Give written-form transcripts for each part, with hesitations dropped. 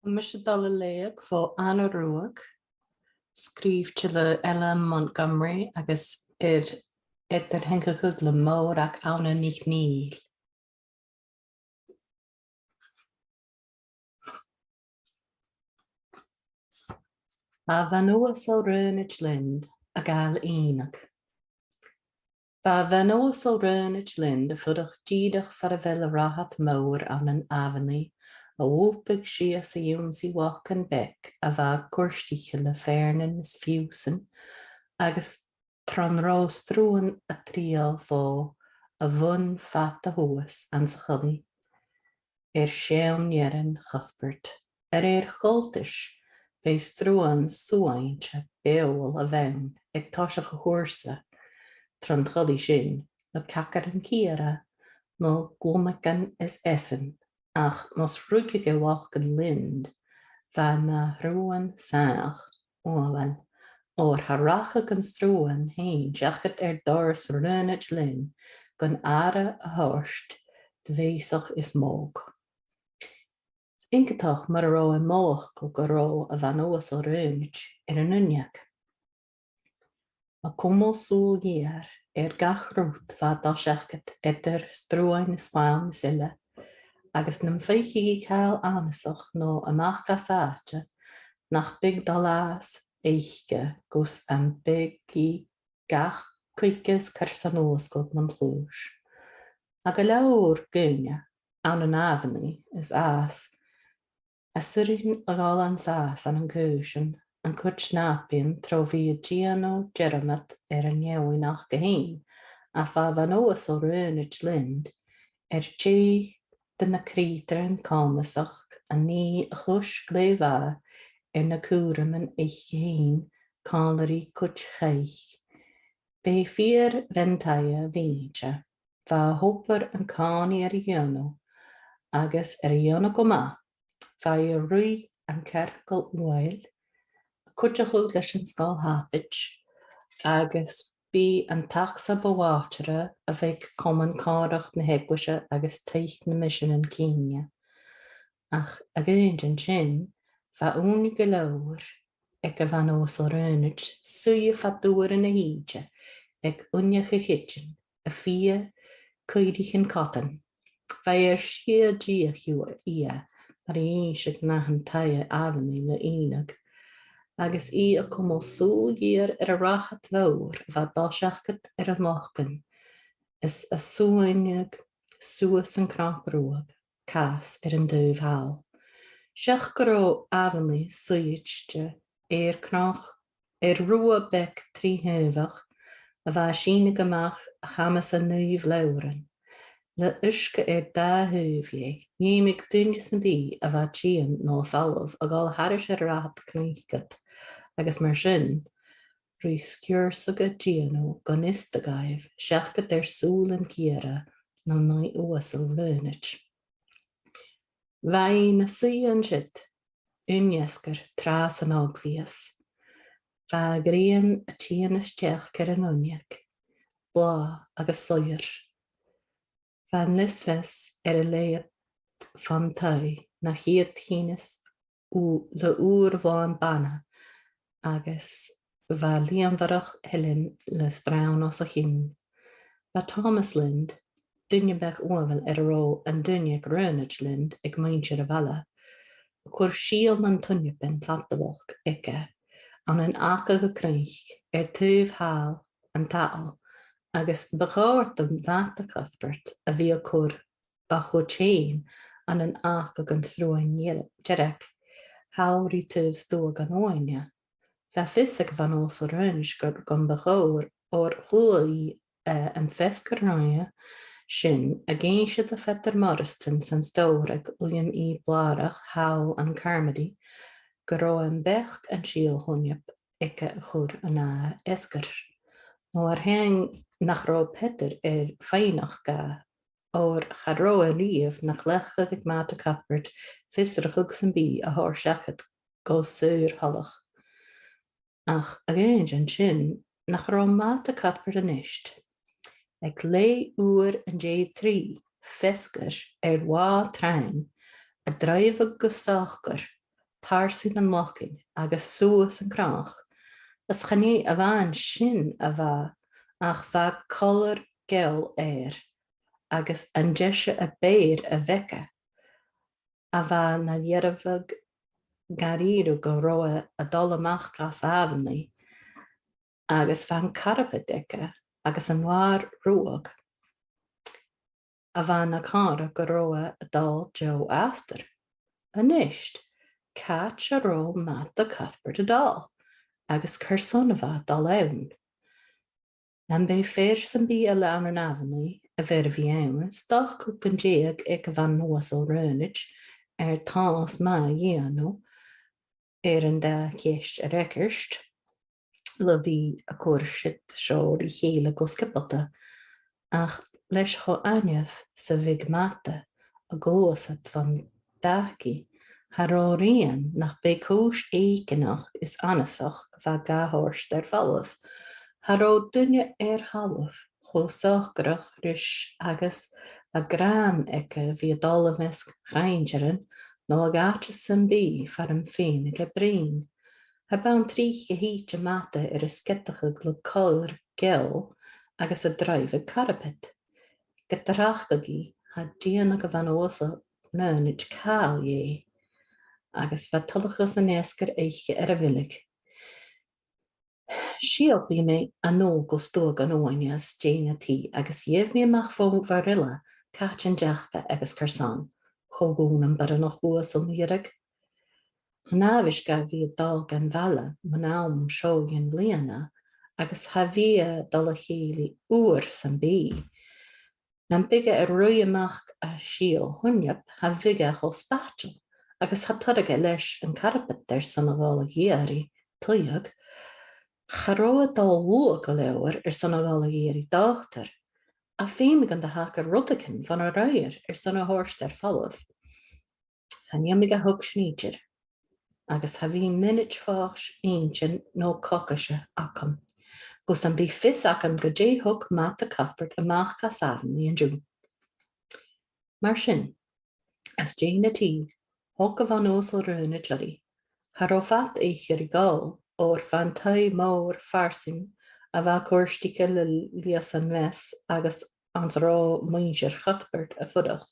Mis dal leag fó ANNA RUADH, scríbte le Etta Montgomery agus eadar-theangachadh le Mòrag ANNA NicNèill. Ba bhanuas ó rúnid lind a gáil ionach. Ba bhanuas ó rúnid lind a fudach díadach far a bheith le rathat mór an an abhannaí a bhúpig sias a dúmsaí wach an bec a bheith cuirstiche le fearnan is fiúsan agus tronrós trúan a tríal fó a bhun fat a thuas an sa chudaí. Seán Nieran Cuthbert chultais béis trúan súainte béol a bhein ag táiseach a chuirsa tron chudaí sin le cacar an ciara nó glumachan is esan ach mos rúigigh bhach an lind bheith na hrúan saach óhfuil ór tharacha an strúan hain deachad doras rúnid linn gon ara a thuirst de bhéasach is móg. Incitach mar a rá an móach go rá a bhanuas ó rúnid an uniac. A cumó súl géar gach rút bheith dáiseachad idir strúin is fáim sile agus nam féici cáil anasach nó amach gasáte nach big dalás éiche gus an big gach cuiches carsanóscoil man chlúis. A go leabhar gúine an an abhannaí is as a suiríonn a gáil an sás an cúisin an cuid snáipíonn tróbhí Gianno Jeremat an neamhainach go hain a fá bhanuas ó rúnid lind tí de na crítar an cámasach a ní a chus Leughadh na cúram an éiche hain cálarí cuid chaich. Bé fíor ventaia víinte bha hópar an cáni ar dhéanú agus ar dhéanú go má bha rúi an cercail uail cuideachú leis an scáil háfid agus bí an taxa bhátere a bheith cuman cáireacht na heaghaise agus teich na mission an cíne. Ach againn sin bha únig go leabhar ag a bhanuas ó rúnid suia fatúir in na híide ag uniach a chitin a fia cuidigh an cotton. Bha siad díach ia mar ísig na an taia abhannaí le ionach agus a cumó súl géar ar a rathat mhór bheith dáiseachad ar an lochan is a súaineag suas an cranchrúag cas ar an dúbh hall. Seach go rá abhannaí suite rua bec tríthúbhach a bheith sína amach a chamas a nuamh leabhran. Le uisce dáthúbhé, níimigh duine san bí a bheith tíon nó fáilmh a gáil thairis ar rathat cnaícad agus mar sin rúi sciorsaga Gianno go nista gaibh seachgad ar súl an ciara nó ná uasal rúnid. Bhaí na suí an siad uniascar trás an ágvías. Bha gríon a tíana isteach ar an uniac, blá agus soir. Bha nisfes ar a léad fan taí na chiad tínas le úr bháin banna agus bha líonmharach hilinn le strán os a chin. Bha Thomas Lind duine bech óhfuil ar a ró an duine rúnid lind ag muintir a bhela. Cuir síal an tunne ben fattabhach ige an an acha go craich túbh hall an taal agus begáirt an bhata Cuthbert a bhí a chur a chutéin an an acha an srúin Jerek háirí túbh stóg an óine. Bheith fisig bhanuas ó rúnid gur gon begáir ó thuaí an fescarráine sin a géin siad a Fetar Morriston san stóir ag William Blárach How an Carmody go rá an bech an síl thuneap ige chur an escar. Nó ar thaing nach rá Peter féinach ga ó chadró a riamh nach lecha ag máta Cuthbert fisar a chug san bí a thir seachad go súr hallach. Ach againn sin nach rá máta Cuthbert an ist. Ag lé uair an J3 fescar ar bhá trein a dréimheh go sáchar páirsaí an mocin agus suas an crach. Is chané a bhain sin a bha ach bha collar gel agus an deise a béir a bheice a bha na dhearbhag garíú go roa a dul amach gas ábhannaí agus bhain carpa deice agus an mhar ruach a bha na cara go roa a dul Joe Astor. Anist, cat a ro mat a Cuthbert a dal, agus curson a bha dal ann. Nan bé fér san bí a lean an avannaí a bheith a bhí ann, stach go gan déag ag a bhan nuas ó rönid tás ma dhéanú an da chéist a recirst, le bhí a cuirsit seoir I chéile go skipalta, ach leis cho aineamh sa bhig mata a glósad van daci, haróíon nach bé cúis éicinach is anasach bha gahorst fallh. Haró dunne halh cho sochgrach ris agus a grán eke bhí dul mesk reingerin nó a gate san bí far an féin ag brín. Ha ban trí híte mata a sketacha le collar gel agus a dreifh carpet. Getarachgagi ha díana go bhan ósa nunid cáil é, agus bheit tullachas an éascar éiche a bhilig. Síal bí mé an nó go stóg an óaineas déine tí agus dhéh mé amach fó bharilla cáit an deachcha agus carsan, chogún an bar nach guas an iarag. Návis ga bhí dal gan bhela man nám seo gin bliana agus ha bhí dal a chéili uair san bí. Nan bige a rui amach a síal hunnep ha bhige cho spátil agus ha tuige leis an carpet san a bhála géirí tuiag, charó dal bhua go leabhar san a bhála géirí dáchtar, a féime gan de hacha rudacin van a rair san a hórst fallh. Hanneamig a thug sníidir, agus ha bhí minute fáis aontin nó cocaise acham. Gus an bí fis acham go dé thug mat a Cuthbert amach gas ábhannaí an dú. Mar sin, as déine tí, thug a bhan os ó rúna jurí, haró fat éigear I gáil ór van taí mór farsing a bha cuirstice le lías an mes agus ans rá muintir Cuthbert a fudach,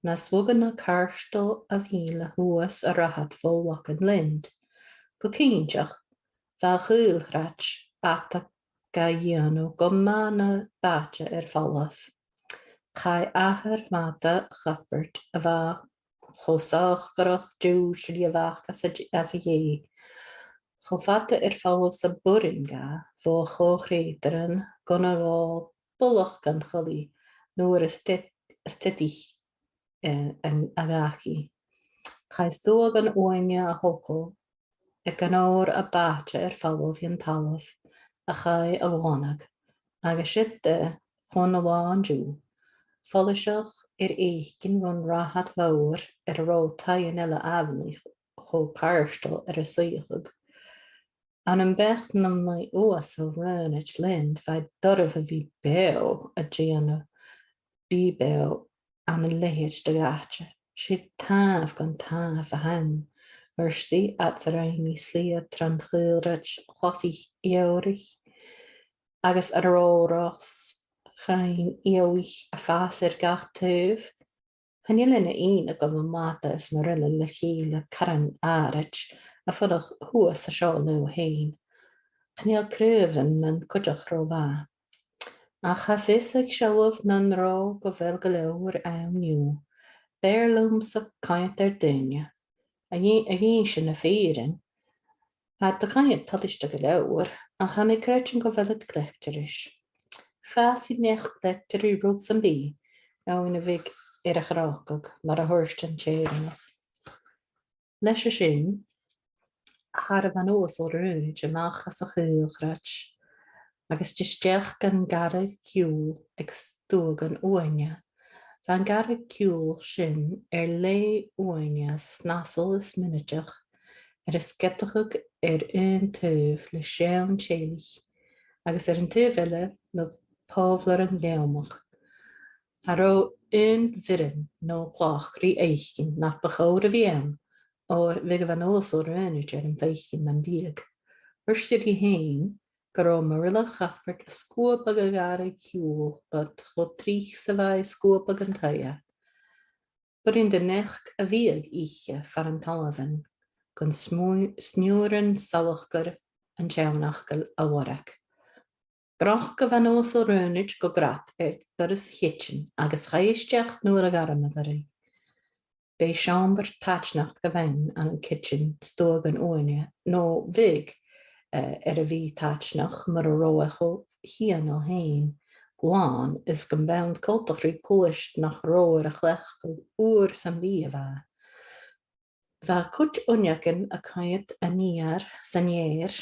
na swogan na carstal a bhí le huas a rahat fólach an lind. Go cínteach, bha chúilhreat ata ga dhéanú go mána báte fallh. Chai ahar mata Cuthbert a bha chosach gorach dús líabhach as a dhé. Chofata fallh sa buringa bó chochréiteran gona bhá bulach gan cholí nuair a stitich an agachi. Chai stóg an óine a hokol ag an áir a báte fallh hín talamh a chai a bhánag, agus sitte chun a bháin dú. Folliseach éicin ron rahat mhór a rá taíon eile abhannaí cho páirstal a suíochug. An an becht nam na uas a ránit lind bheit dormh a bhí beo a déanú bí beo an an lehéid de gate. Si táf gan táf a hen, marstí at sa raini slia tran chúilreit chosí éorich, agus a rórás chain éoich a fásir gach tuh. Hanilin a go mata is marilla le chéile caran árit a fudach huas a seo nu hain. Chanil cruvan an cudach róbá. A cha fésig seoamh nan rá go bhfuil go leabhar anniu. Beirlum sa caint duine. A dhé sin na féirin. A da caint taliste go leabhar, a cha mé creitin go bhfuil gleicteris. Fásí necht gleicterí rúd san bí, na bhíg a chrácag mar a thuirt an téirin. Leis sin, Har van os ó rúid amach as a chúilghreat, agus disteach gan garad ciúil ag stóg an uaine. Van garad ciúil sin le uaine snasol is miniteach is sketachug un tuh le sean sélich, agus an tuheile le pábhlar an leamach. Haró un virin nó plach rí éicin nach begóir a bhíam or bhíoh an os ó ránid an bhéicin an bíag. Thuirsteir í hain go raibh Marilla Cuthbert a scópa go gara ciúil but go tríoch sa bhaid scópa an taithe. Buiríonn de nech a bhíag íche far an talamhain gon smiúran salachgar an teamnach a Mòrag. Grach go bhain os ó ránid go grat doras hitchin agus chaisteach nuair a garam a garí. Bei seambar táitneach go bhain an kitchen stóg an óine nó bhig a bhí táitneach mar a roiach ó hían ó hain. Gláán is go bound cultachrí cóist nach róir a chlech go úr san bhí a bheit. Bheit cuit uneacin a caiad a níar san éir,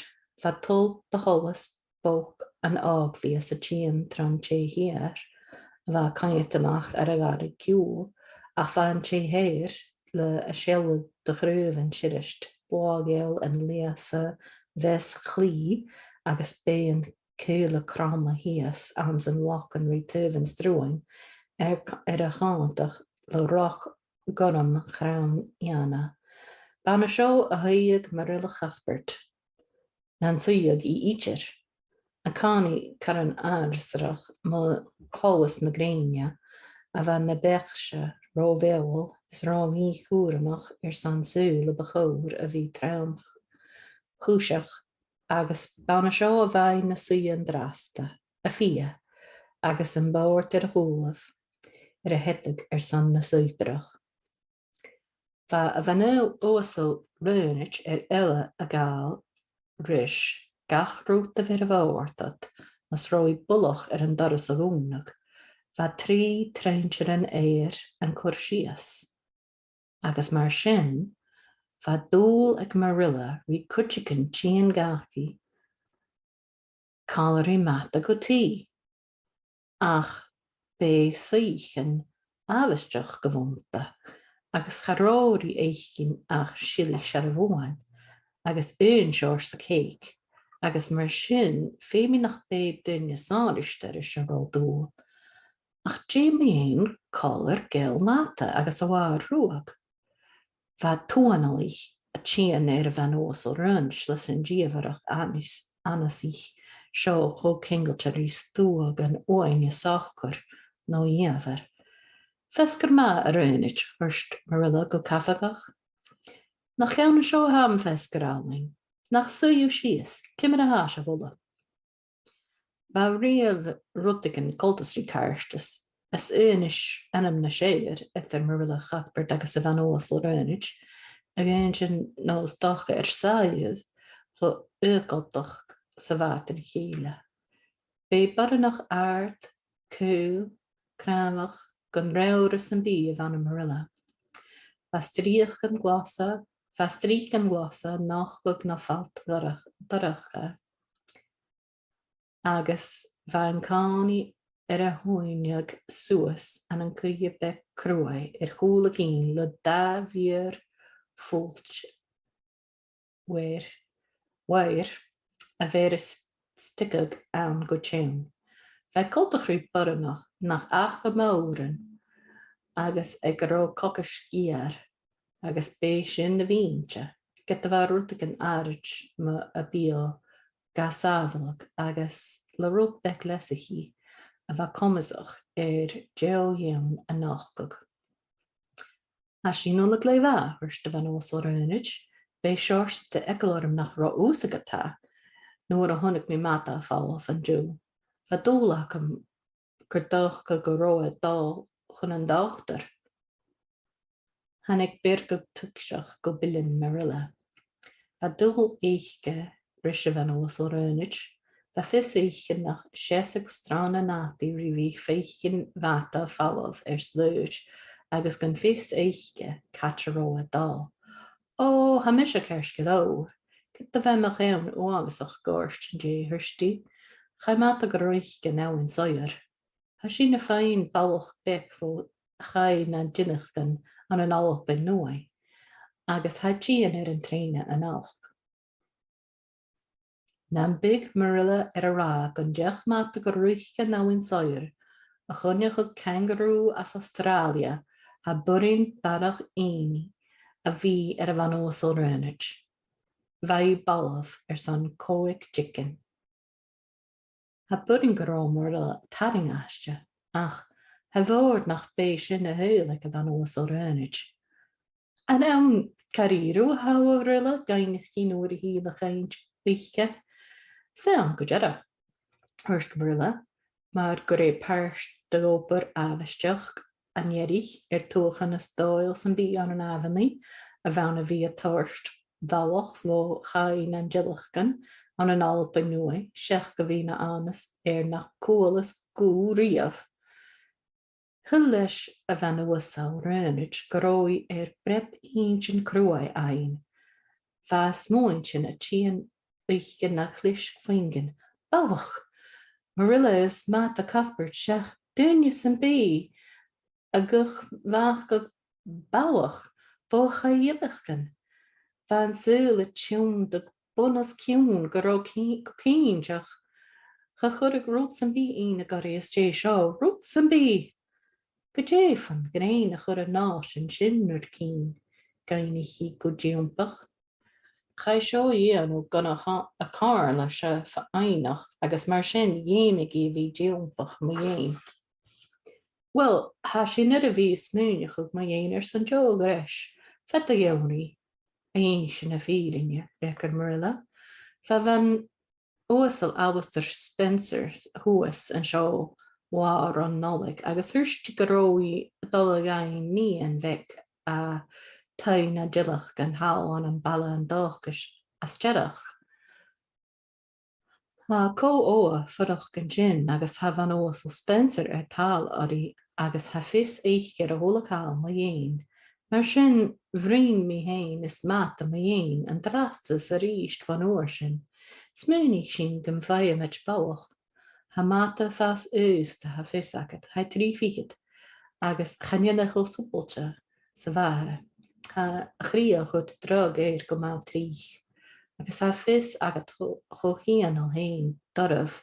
bheit tul de tholas bóg an ág bhí sa tíon tran sé hiar, bheit caiad amach ar a gara ciúil, ach bhean sé héir le a sealad de chrúbhan siirist, blágéil an léasa bheits chlí agus béan cúla crama hías ans an lach an rítuvan stróin ar a chántach le roch goram chrám Iana. Bana seo a haíag Marilla Cuthbert. Nan suíag í ítir. A cánaí car an ársarach má hálas na gréine a bheith na bechse róbhéil is rám í chúramach san sú le bachóir a bhí trám chúiseach agus bana seo a bhain na suí an drasta, a fia, agus an báirt ar a chúlamh ar a hetig san na súipeach. Bha a bhainú ósal rúnit ar eile a gáil ris gach rút a bhir a bháirtat mas rói bulach ar an doras a gúnach, bha trí treintir an éir an cuirsías. Agus mar sin, bha dúil ag Marilla rí cuitecin tíon gaci cálarí mata go tí. Ach bé saíchan ábhasteach go bhunta, agus charóirí éicin ach siúla se a bháin, agus seoir sa céic, agus mar sin féimi nach bé duine sáiristeir is an rá dúil. Ach déimíon cálar géil mata agus a bhá ruach. Bheit túanaí a tían ar a bhean os ó rúnis leis an díomharach anasí seo cho cingalte rí stúag an óine sáchar nó díomhar. Fescar má a rúnit thuirst Marilla go cafagach. Nach cheanna seo ham fescar áling, nach suú síos, cimar a háis a bhula. Ba riamh rutagan cultasrí cáirstas, as únis anam na séir idir Marilla Cuthbert agus a bhean os ó rúnit, againn sin nós dacha ar sáiad go uagaltach sa bhat in chéile. Bé baranach ard, cú, crámach, gon ráras an bí a bhean Marilla. Fastríoch an glasa nach gog na falt daracha. Agus bhean cánaí ar a húineag suas an cuige be cruai ar chúla cín le dá bhíor fúlt wair a bhéir sticag an go teann. Bheith cultachrí baranach nach acha móran agus ag rá cocas íar agus bé sin na bhínte, get a bheith rutagan áirit ma a bío gasábhalag agus le rút beic lesaí a bheith cumasach ar dealbhan a nachgog. A sin nula Leughadh thuirst a bhean os ó rúnit, bé seoirs de eicleoirim nach rá úsagatá, nuair a thunig mé mata a fáil fan dú. Bheit dúlach gur dócha go róa dá chun an dáchtar. Hannig beirgog tuigseach go bilin Marilla. Bheit dúil éiche ris a bhean os ó rúnit, bheit fis éiche nach 60 strán a nátaí rí bhí féicin mata a fáilh ar slúid agus gon fis éiche caite róa dá. Ó, ha mis a ceirce dó, Cit a bheith mar cheann ó agusach gáist dé thuirstí, chaimata go roiiche náin soir. Ha sin na féin ballach bec fó chai na dinachgan an an álach ben nuai, agus ha tían ar an tréine an álach. Nan big Marilla ar a rá gon deach mata go roiiche náin soir, a chunne go kangaroo as Australia, ha burin barach éini, a bhí ar a bhan os ó rúnid. Bhaid ballamh ar son cóig chicken. Ha budding go rómór le taring aiste, ach ha bhór nach bé sin a thuúla a bhan os ó rúnid. An ann caríú haabhrilla gaiinech cí nuair a hí le chaint bíche. Sé an go deada. Thuirst brilla, mar go ré páirst de ópar abhaisteach an dheirich ar tuachan na stáil san bí an abhannaí a bhena bhí a thuirst dhalach bhó chain an dialachgan an an alpa nua, seach go bhí na anas ar nach cólas gú riamh. Thul leis a bhena wasal rúnid go rói ar breb hín cruai ein. Bha smóintin a tían bíche na chlis fingin. Bach! Marilla is mat a Cuthbert seach duine san bí a guch bhach go bawach bó chaíalachgan. Bhain súla tiún de bunas ciún go ró cínseach. Cha chud ag rút san bí ina go rééis té seo, rút san bí. Go défan gréin a chud a nás an sinúir cín, gaiinnig hí go dúmpach. Chai seo dhéanú gona a cá le se fa ainach agus mar sin dhéimig í bhí dúmpach mo dhéin. Well, ha sin a bhí smúneach ag mo dhéin ar san joog reis, fet a dhéanaí, a dhéin sin a fírinne, recar Marilla. Fa bhain ósal Alistair Spencer thuas an seo war an nolig, agus thuirst go róí dul againn ní an bheic a tainn a dialach gan háan an balla an dóchas as teadach. Má có óa fudach gan sin agus ha bhain ósal Spencer ar tal orí agus ha fis éiche a hólacáil mo dhéin. Mar sin bhrín mi héin is mat a mo dhéin an drastas a ríist van óir sin. Smúnig sin gom bhaim et bawach. Ha mata fas ús ha fis agad, ha trífiad, agus channeanach ó súpailte sa bhara. Ha chríoch chud drog éir go má trích. Agus ha fis agad chochéan al héin dormh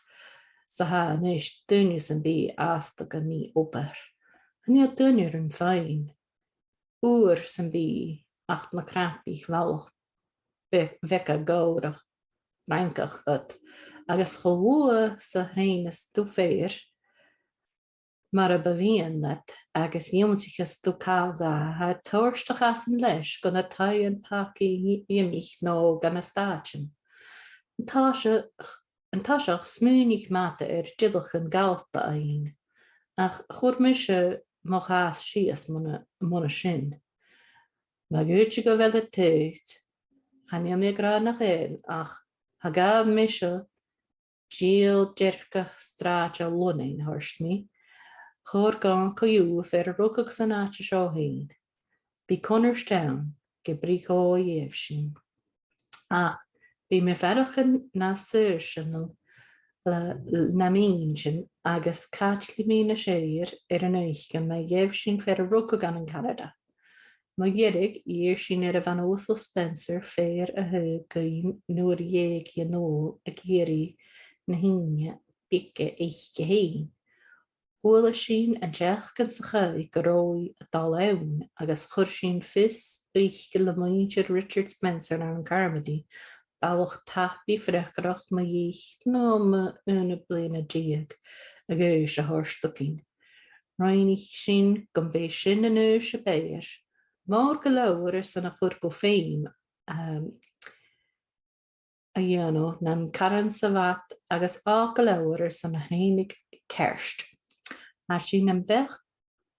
sa ha níos duine san bí ásta go ní opair. Hanne duine an féin. Úr san bí acht na crampích bhálach veca górach rankach ut. Agus chomhua sa hreinas tú féir, mar a bhíon net agus dhéontichas tú cáilga ha tuirsteach as an leis go na tainn páci dhéimich nó gan na stáitsin. An táiseach smúnig mata ar dialach an galta aon, ach chuir mise mo chas sias muna sin. Ma gúte go bhfuil a tút, channe mé gra nach éil ach ha gab mise Díal deircach stráte lunain thuirst mí, chóir gan coiú fer a rugach san áte seo hain. Bhí Connorstown go bríchó dhéobh sin. Bhí mé ferachan na suirsin na mín sin agus catli mí na séir ar an uiche me dhéobh sin fer a rugach an Canada. Má dhéirig ír sin ar a bhan ósal Spencer fér a thu go nuair dhéag nó a géirí na híne bice éiche héin. Thuala sin an teach gan sa chaig go rói a dal ann agus chur sin fis éiche le muintir Richard Spencer an Carmody bawach tapí frecharach ma dhéich nó ma una bliana díag a gúis a thuirstocin. Rainig sin gan bé sin an ús a béir, mór go leabhar san a chur go féin a dhéanú nan caran sa bhat agus á go leabhar san a hrénig ceirst. Má sin an bech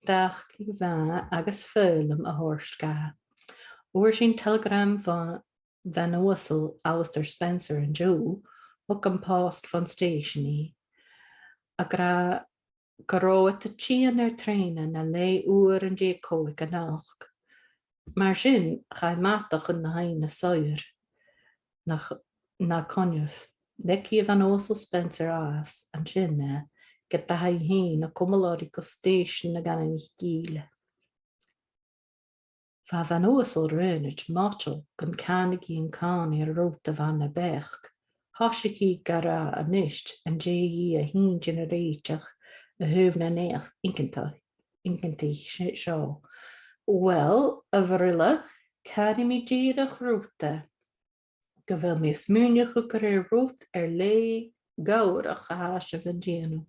dach bhean agus fólam a thuirst ga. Uair sin telegram van ósal Alistair Spencer an Joe ook an post van stationí. A gra go róit a tían ar tréine na lé uair an décóig a nach. Mar sin cha matach an na hain na saoir na coniuh. Lecí van ósal Spencer as an sin get da hain héin a còmhla go station na gan ich gíle. Fa van ósal rúnid mátal gan canigí an cáni ar róta van na bech. Hasiki gara a nist an dé a hín generéiteach a thuh na néach inkentí seo. Well, a bharilla, Cari mi díreach rúta, go bhfuil mi smúne chu gur rút lé gabhrach a háise bh déanú.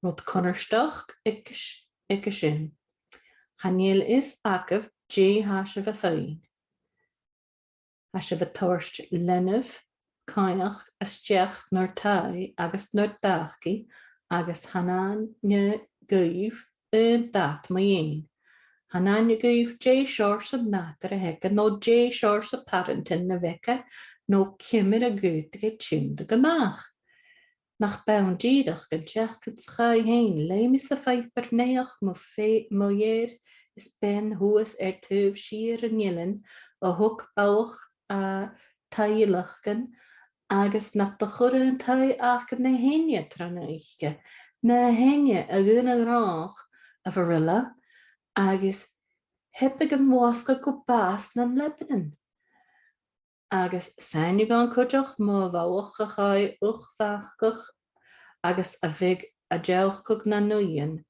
Rud conarsteach ag sin. NicNèill is acah dé háise bh féin. A se bh toirst lenah, cáineach, isteach nar tai agus nar dachaí agus hananne gaibh dat ma dhéin. Hananne gaibh dé seir sa nátar a heice nó dé seir sa parentin na bheice nó cimir a gúta túnda gomeach. Nach ben díadach go teach go cha héin léimi sa feipar néach mo dhéir is ben thuas tuamh siar an Nilinn a thug bách a tailachgan agus nach do chur an tai ach na héine trana uige. Na héine a gúna rách a bharilla agus heppig an mhosca go bás na Lebanon. Agus sainnig an chuideach má bhách a chaid uchmhachach agus a bhig a deachcog na nuíon.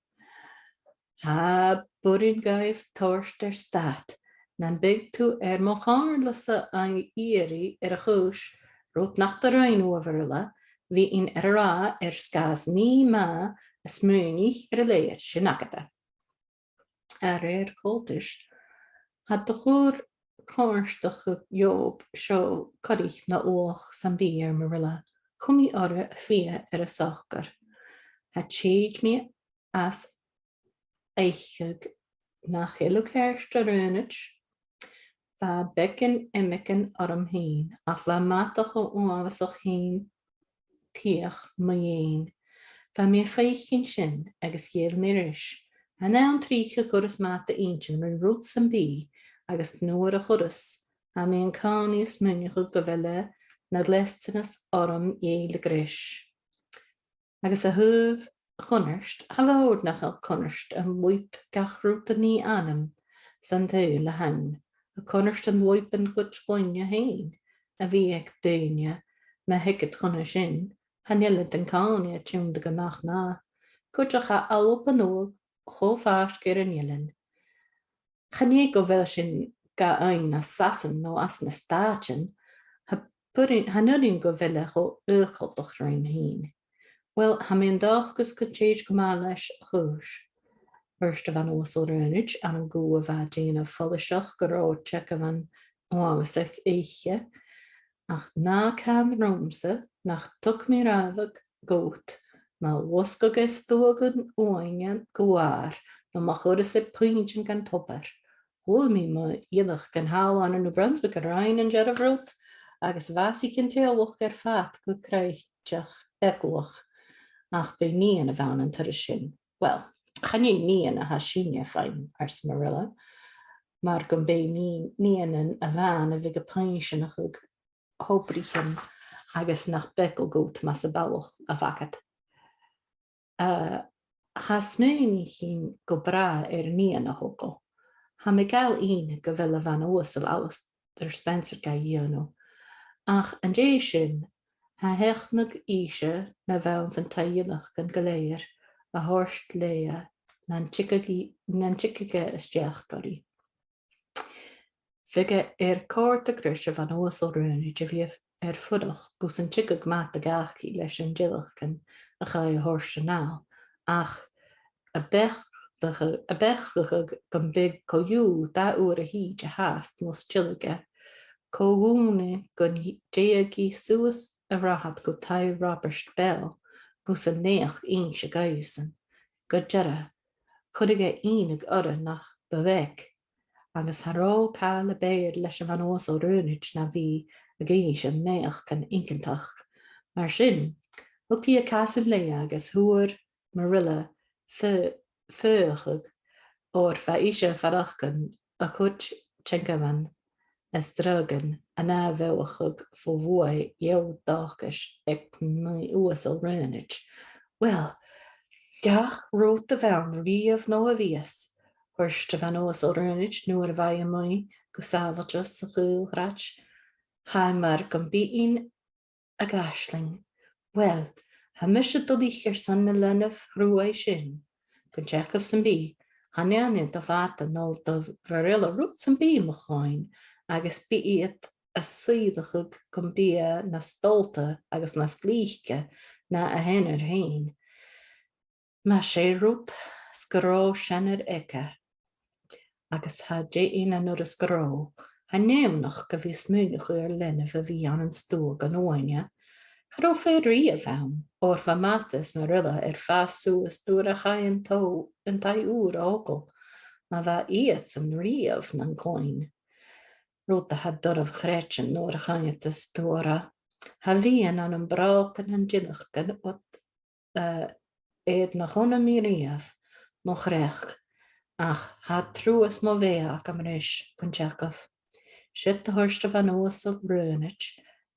Ha burin gaibh toirst stát, nan big tú mo cháirlasa an íri a chúis rút nach a rain overla, hí in rá scás ní má a smúnich a léir sin agata. A cótist, had de chór cáirsteach Job seo corich na óach san bí marilla, cumí orra a fia a sachgar. Het séid mi as eichig nach Leughadh runit, va becken emikken orm heen, ach va matach o áhasach heen tíach ma dhéin. Va mé feichin sin agus géal mirish. A ná an trícha churas mata aintsin mar rút san bí agus nuair a churas, a mé an cáni is munnecha go bhile na leistenas orm éile gris. Agus a thuh chunnerst, a bhór nach a chunnerst an mhuip gachrút a ní anam san tú le hain. A chunnerst an mhuip an chud scoinne hain, a bhí ag daine me hicked chunne sin, NicNèill den cáni a túnda go nach ná. Cuideach a alp an óg, cho fast gur an Nilinn. Chané go bhfuil sin ga ein na sasan nó as na stáin, ha nurin go bhile cho uchailtocht rain hín. Well, ha mé an dachgus go téid go má leis chúis. First van osel runich an an goe va déana folliseach go rá check van áhasach éiche, ach ná cam romse nach tuk mé rafag goat, má wasco ges dógan óingen goar, no má chuda sé puintin gan topper. Hol mi ma iadach gan há an New Brunswick a rain an Jervrot, agus vasi cin tealwach fat go creichteach eglwach, ach be ní an a bhain an tar sin. Well, chané níana a hasíne fein ars marilla, mar go bé níanaan a bhain a bhí go painsin a chug hóbrichin agus nach bekel goat mas a bawch a vacat. Ha smúni hín go bra níana a hopel. Ha me gal ín go bhfuil a bhain ósal alles der Spencer ga dhéanú. Ach an dé sin, ha hechnag íse na bhain an tailach gan goléir, a horst léa nan chickige is deach gorí. Vige córt a grisise van ósal runni de bhí fudach gus an chickig mat a gachi leis an dillach gan a cha horse ná, ach a bechlige gan big coú da uair a hí de haast mos chillige, coúne gon déagi suas a rahat go tai Robert Bell, gus an neach ein se gaiusen. Go jera, chudige ínig orra nach bevek, agus harrá cála béir leis an ósal runit na bhí a géis an neach gan inkentach. Mar sin, hugí a casib le agus huair marilla feuchig or fa ise farachgan a chut tjenkaman as dragan a na bheuchig fó bhuai jou dachas ag my ósal runit. Well, gach rút a bhain riamh nó a bhías, thuirste van ósal runit nuair a bhaid mui go sábhatas a chúilhrach, ha mar gan bíon a gasling. Well, ha mis a dodíchar san na lenah ruai sin, gon teachh san bí, Hanneanne do bhata nó do bharilla rút san bí mo cháin agus bí iad a sílachug chun bí na stolta agus na slíche na a hennar hain. Ma sé rút scaró senar ike agus ha dé ina nuair a scaró. Ha néamnach go bhí smúneach ar lenne a bhí an stúg an óine. Chró féidir í a bhem, or fa matas marilla fásúas dúr a chaim tó an tai úr ágal, ma bheit iad san riamh nan cóin. Rúta ha dormh chréitsin nóair a chaim tas dúra. Ha bhíon an bracan an ginachgan éad na chuna mí riamh mo chréach, ach ha trúas mo bhéach am ris chun teacah. Siad a thuirsta bhan óas a brúnit,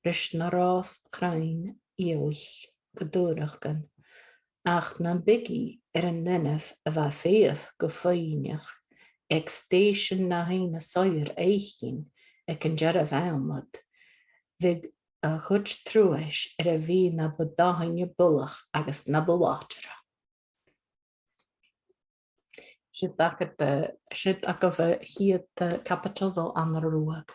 ris na rás chrain íoich go dúrachgan, ach na bigí an neneh a bheit féamh go féineach, ag stéisian na hain na saoir éichín ag an dearah bhamad, bhíg a chud trúis a bhí na budáhaine bulach agus na bhátara. Siad a go bheith chiad capital dó ANNA RUADH.